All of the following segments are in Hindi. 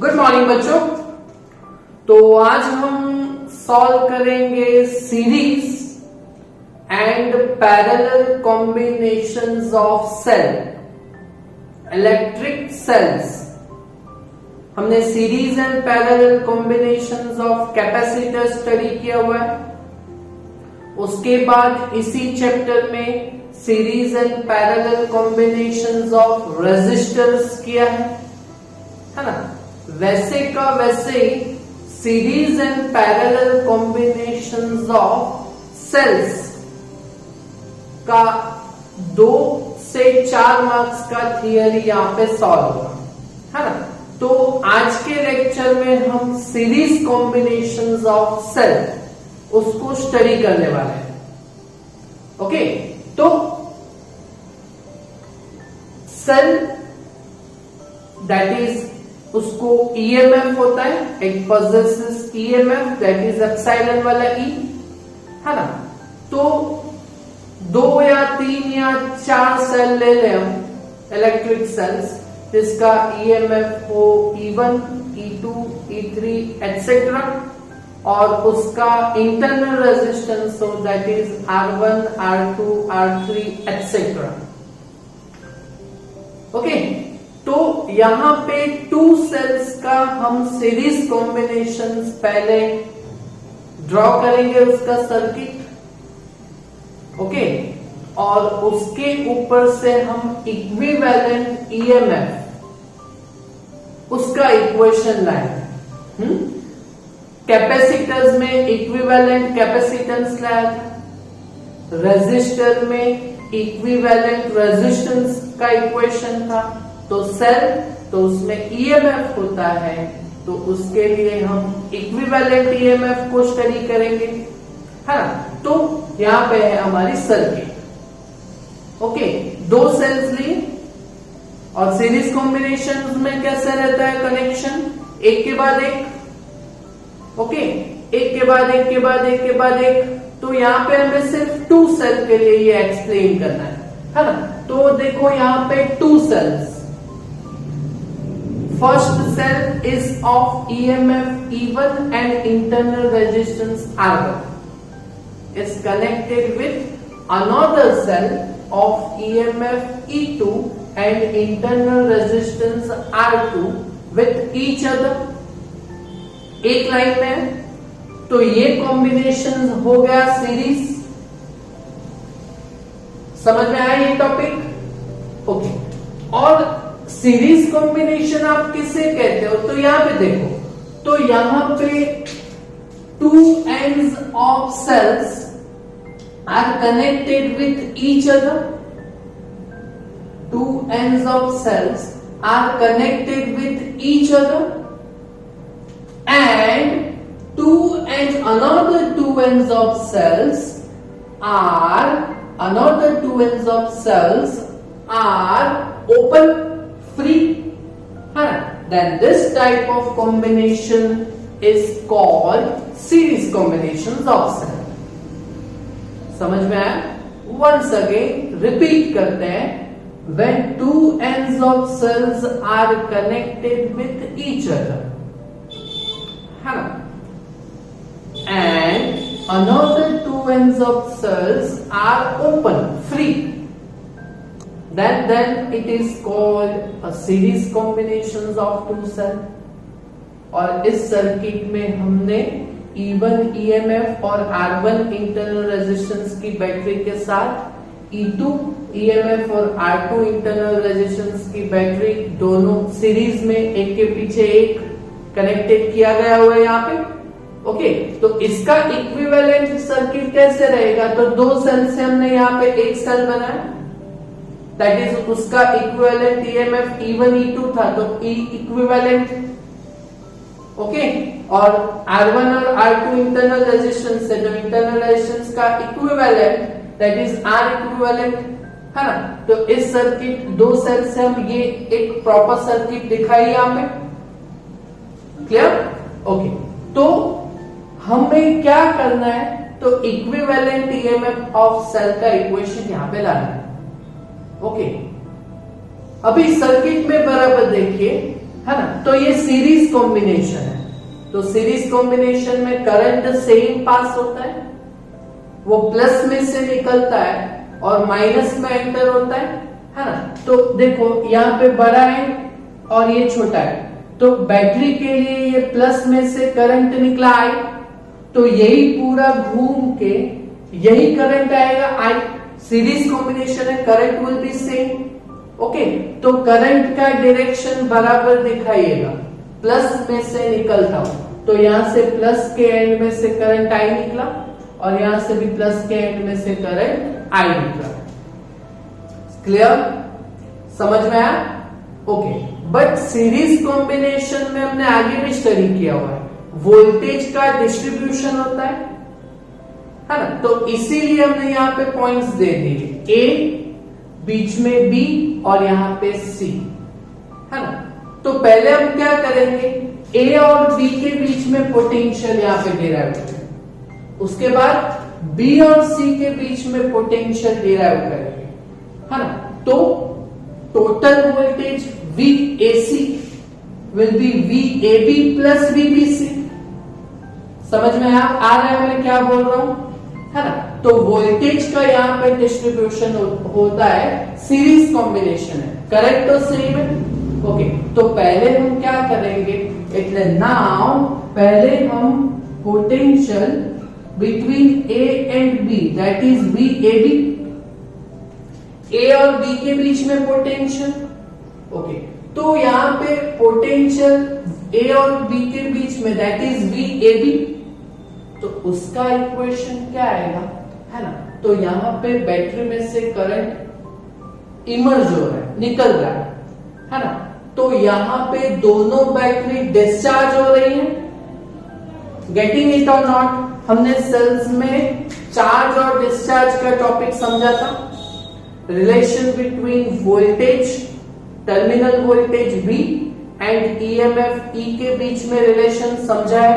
गुड मॉर्निंग बच्चों। तो आज हम सॉल्व करेंगे series and parallel combinations of cell, electric cells. हमने series and parallel combinations of capacitor study किया हुआ है। उसके बाद इसी चैप्टर में series and parallel combinations of resistors किया है ना। वैसे का वैसे series and parallel combinations of cells का 2 से 4 मार्क्स का थियरी यहाँ पे सॉल्व होगा, है ना। तो आज के लेक्चर में हम सीरीज कॉम्बिनेशंस ऑफ सेल उसको स्टडी करने वाले हैं। ओके, तो सेल दैट इज उसको ईएमएफ होता है, एक possesses EMF that is epsilon वाला ई, है ना। तो 2 या 3 या 4 सेल ले लें हम इलेक्ट्रिक सेल्स जिसका ईएमएफ हो E1, E2, E3 एटसेट्रा और उसका इंटरनल रेजिस्टेंस हो that is R1, R2, R3 etcetera. Okay, तो यहां पे 2 सेल्स का हम सीरीज कॉम्बिनेशंस पहले ड्रॉ करेंगे उसका सर्किट, ओके, और उसके ऊपर से हम इक्विवेलेंट ईएमएफ उसका इक्वेशन लाएंगे। कैपेसिटर्स में इक्विवेलेंट कैपेसिटेंस लाया था, रेजिस्टर में इक्विवेलेंट रेजिस्टेंस का इक्वेशन था। तो सेल तो उसमें ईएमएफ होता है, तो उसके लिए हम इक्विवेलेंट ईएमएफ को स्टडी करेंगे, है ना। तो यहां पे है हमारी सर्किट। ओके, 2 सेल्स लिए और सीरीज कॉम्बिनेशन में कैसे रहता है कनेक्शन, एक के बाद एक। ओके, एक के बाद एक के बाद एक के बाद एक। तो यहां पे हमें सिर्फ 2 सेल के लिए ये एक्सप्लेन करना है ना। तो देखो यहां पे 2 sales, first cell is of EMF E1 and internal resistance R1 is connected with another cell of EMF E2 and internal resistance R2 with each other। एक लाइन में, तो ये कॉम्बिनेशन हो गया सीरीज। समझ में आया ये टॉपिक? ओके, और सीरीज कॉम्बिनेशन आप किसे कहते हो? तो यहां पे देखो, तो यहां पे 2 ends of cells are connected with each other। 2 ends of cells are connected with each other and another 2 ends of cells are open, free, then this type of combination is called series combinations of cell। समझ में आया? Once again repeat करते हैं, when 2 ends of cells are connected with each other, and another 2 ends of cells are open, free, then it is called a series combinations of 2 cells। और इस सर्किट में हमने E1 EMF और R1 इंटरनल रेजिस्टेंस की बैटरी के साथ E2 EMF और R2 इंटरनल रेजिस्टेंस की बैटरी दोनों सीरीज में एक के पीछे एक कनेक्टेड किया गया हुआ है यहाँ पे। ओके, तो इसका इक्विवेलेंट सर्किट कैसे रहेगा? तो 2 सेल से हमने यहाँ पे एक सेल बनाया, दैट इज उसका इक्विवेलेंट ईएमएफ E1 E2 था, तो E इक्विवेलेंट, ओके, और R1 और R2 इंटरनल रेजिस्टेंस है, जो इंटरनल रेजिस्टेंस का equivalent that is R equivalent, है ना। तो इस सर्किट 2 सेल से हम ये एक प्रॉपर सर्किट दिखाई यहाँ पे। क्लियर? ओके, तो हमें क्या करना है? तो इक्विवेलेंट ईएमएफ ऑफ सेल का इक्वेशन यहाँ पे लाना है। ओके, अभी सर्किट में बराबर देखिए, है ना। तो ये सीरीज कॉम्बिनेशन है, तो सीरीज कॉम्बिनेशन में करंट सेम पास होता है, वो प्लस में से निकलता है और माइनस में एंटर होता है ना। तो देखो यहाँ पे बड़ा है और ये छोटा है, तो बैटरी के लिए ये प्लस में से करंट निकला आई, तो यही पूरा घूम के यही करंट आएगा आई। सीरीज कॉम्बिनेशन है, current will be same. Okay, तो करंट का डायरेक्शन बराबर दिखाइएगा, प्लस में से निकलता हूं, तो यहां से प्लस के एंड में से करंट आई निकला और यहां से भी प्लस के एंड में से करंट आई निकला। क्लियर, समझ में आया? ओके, बट सीरीज कॉम्बिनेशन में हमने आगे भी स्टडी किया हुआ है, वोल्टेज का डिस्ट्रीब्यूशन होता है ना। तो इसीलिए हमने यहाँ पे पॉइंट्स दे दिए, ए बीच में बी और यहाँ पे सी, है ना। तो पहले हम क्या करेंगे, ए और बी के बीच में पोटेंशियल यहाँ पे डिराइव करेंगे, उसके बाद बी और सी के बीच में पोटेंशियल डिराइव करेंगे, है ना। तो total voltage VAC will be VAB plus VBC। समझ में आ रहा है मैं क्या बोल रहा हूं, है ना। तो वोल्टेज का यहाँ पे डिस्ट्रीब्यूशन होता है, सीरीज कॉम्बिनेशन है, करेक्ट तो सेम है। ओके, तो पहले हम क्या करेंगे, इतने नाउ पहले हम potential between A and B that is VAB, A और B के बीच में पोटेंशियल। ओके, तो यहाँ पे पोटेंशियल A और B के बीच में दैट इज VAB, तो उसका इक्वेशन क्या आएगा, है ना। तो यहाँ पे बैटरी में से करंट इमर्ज हो रहा है, निकल रहा है ना। तो यहाँ पे दोनों बैटरी डिस्चार्ज हो रही है, गेटिंग इट और नॉट। हमने सेल्स में चार्ज और डिस्चार्ज का टॉपिक समझा था, relation between voltage, terminal voltage V and EMF E के बीच में रिलेशन समझा है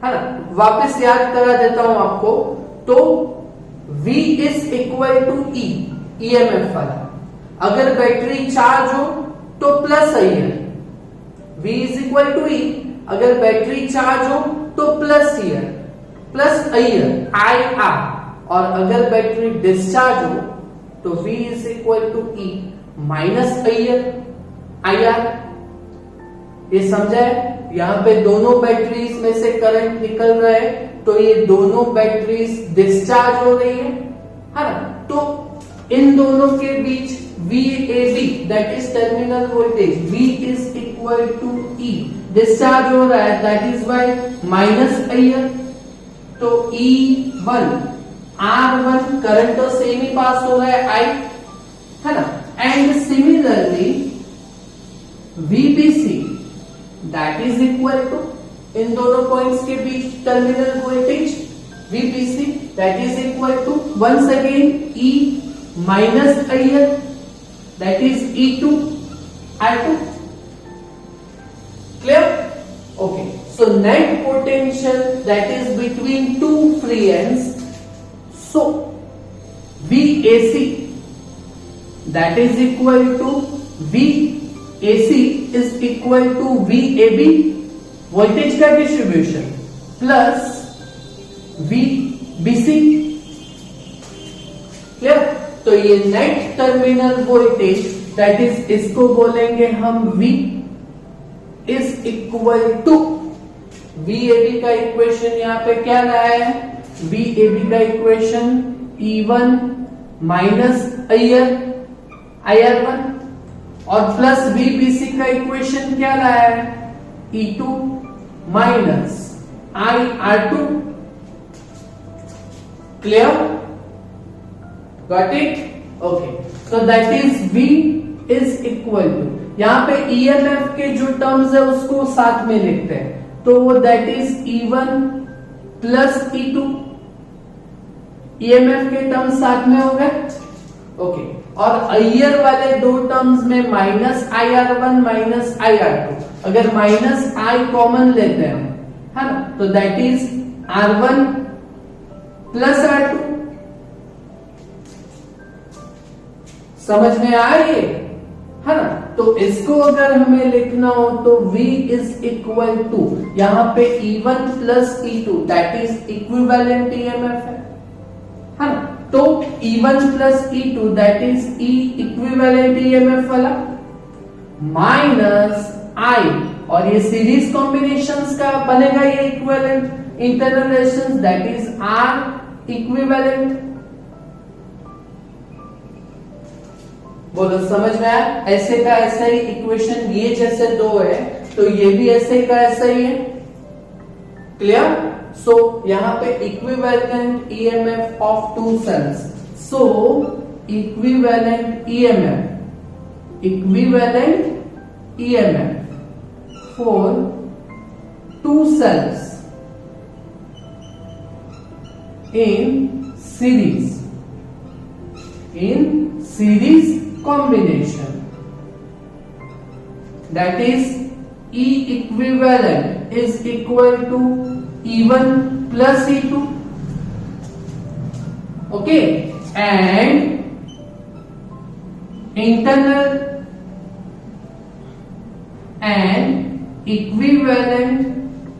ना। वापस याद करा देता हूं आपको, तो V is equal to E, EMF वाला। अगर बैटरी चार्ज हो तो plus IR, V is equal to E। अगर बैटरी चार्ज हो तो प्लस IR, IR। और अगर बैटरी डिस्चार्ज हो तो V is equal to E minus IR। ये समझा है? यहाँ पे दोनों बैटरीज में से करंट निकल रहा है, तो ये दोनों बैटरीज डिस्चार्ज हो रही है ना। तो इन दोनों के बीच VAB that is terminal voltage, V is equal to E, discharge हो रहा है that is by minus IR। तो E1 R1 करंट तो सेम ही पास हो रहा है I, है ना। And similarly VBC that is equal to, इन दोनों पॉइंट्स के बीच terminal voltage VBC that is equal to once again E minus IR that is E2 I2। Clear? Okay, so net potential that is between two free ends, so VAC that is equal to VAC is equal to VAB, voltage का डिस्ट्रीब्यूशन, प्लस VBC। क्लियर? तो ये net terminal voltage that is, इसको बोलेंगे हम V is equal to, VAB का इक्वेशन यहाँ पे क्या लाया है, VAB का इक्वेशन E1 माइनस IR1 और प्लस VBC का इक्वेशन क्या लाया है, E2 minus IR2। Clear? Got it? Okay, so that is V is equal to, यहाँ पे EMF के जो टर्म्स है उसको साथ में लिखते हैं, तो वो that is E1 plus E2, EMF के टर्म्स साथ में हो गए। ओके, और IR वाले दो टर्म्स में माइनस IR1 माइनस IR2, अगर माइनस I कॉमन लेते हैं हम, है ना, तो that is R1 plus R2। समझ में आ रही है? है ना। तो इसको अगर हमें लिखना हो तो V इज इक्वल टू, यहाँ पे E1 plus E2 that is equivalent EMF है ना। तो E1 plus E2 that is E equivalent EMF वाला माइनस I, और ये सीरीज कॉम्बिनेशंस का बनेगा ये equivalent internal resistance that is R equivalent. बोलो समझ में आया? ऐसे का ऐसा ही इक्वेशन, ये जैसे दो है तो ये भी ऐसे का ऐसा ही है। क्लियर? सो यहां पे equivalent EMF of two cells, so equivalent EMF for two cells in series combination, that is E equivalent is equal to E1 plus E2, okay, and internal and equivalent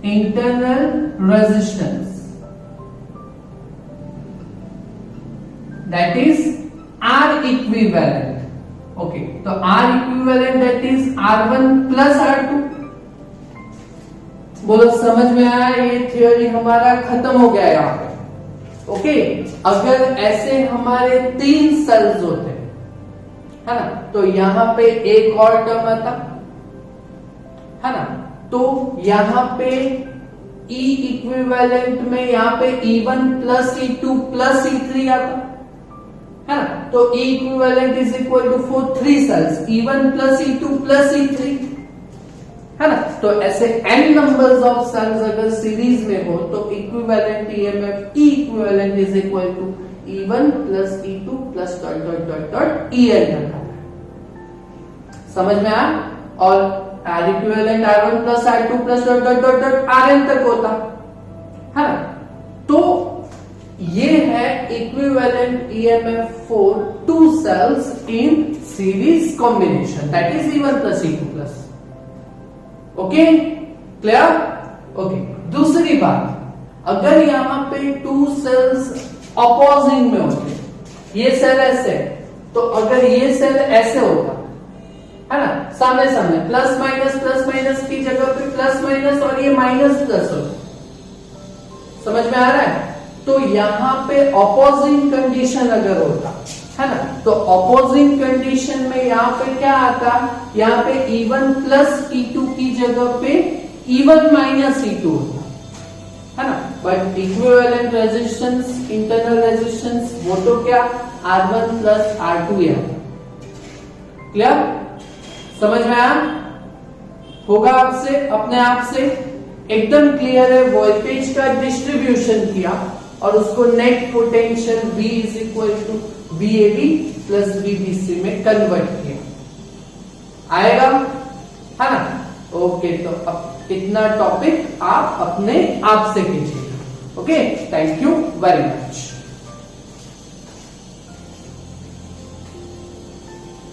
internal resistance, that is R equivalent, okay, तो R equivalent that is R1 plus R2। बोलो समझ में आया? ये थ्योरी हमारा खत्म हो गया यहाँ पे। ओके, अगर ऐसे हमारे तीन सेल्स होते है ना, तो यहाँ पे एक और टर्म आता है ना, तो यहाँ पे E इक्विवेलेंट में यहाँ पे E1 plus E2 plus E3 आता है ना। तो E equivalent is equal to for three cells E1 plus E2 plus E3 है ना। तो ऐसे n नंबर्स ऑफ सेल्स अगर सीरीज में हो तो equivalent EMF E equivalent is equal to E1 plus E2 plus dot dot dot dot EN रखा है। समझ में आया? और R equivalent R1 plus R2 plus dot dot dot dot RN तक होता है ना। तो ये है equivalent EMF for two cells in series combination, that is E1 plus E2 plus. Okay, clear? Okay, दूसरी बात, अगर यहां पे टू सेल्स अपोजिंग में होते, ये सेल ऐसे, तो अगर ये सेल ऐसे होता है ना, सामने सामने प्लस माइनस की जगह पे प्लस माइनस और ये माइनस प्लस होता, समझ में आ रहा है? तो यहां पे ऑपोजिंग कंडीशन अगर होता है ना, तो ऑपोजिंग कंडीशन में यहां पे क्या आता, यहां पे E1 प्लस E2 की जगह पे E1 माइनस E2 होता है ना। But equivalent resistance, internal resistance, वो तो क्या R1 प्लस R2 है। क्लियर? समझ में आया? होगा आपसे अपने आप से एकदम क्लियर है। वोल्टेज का डिस्ट्रीब्यूशन किया और उसको net potential V is equal to VAB plus VBC में कन्वर्ट किया, आएगा है ना। ओके, तो अब इतना टॉपिक आप अपने आप से कीजिएगा। Okay, thank you very much.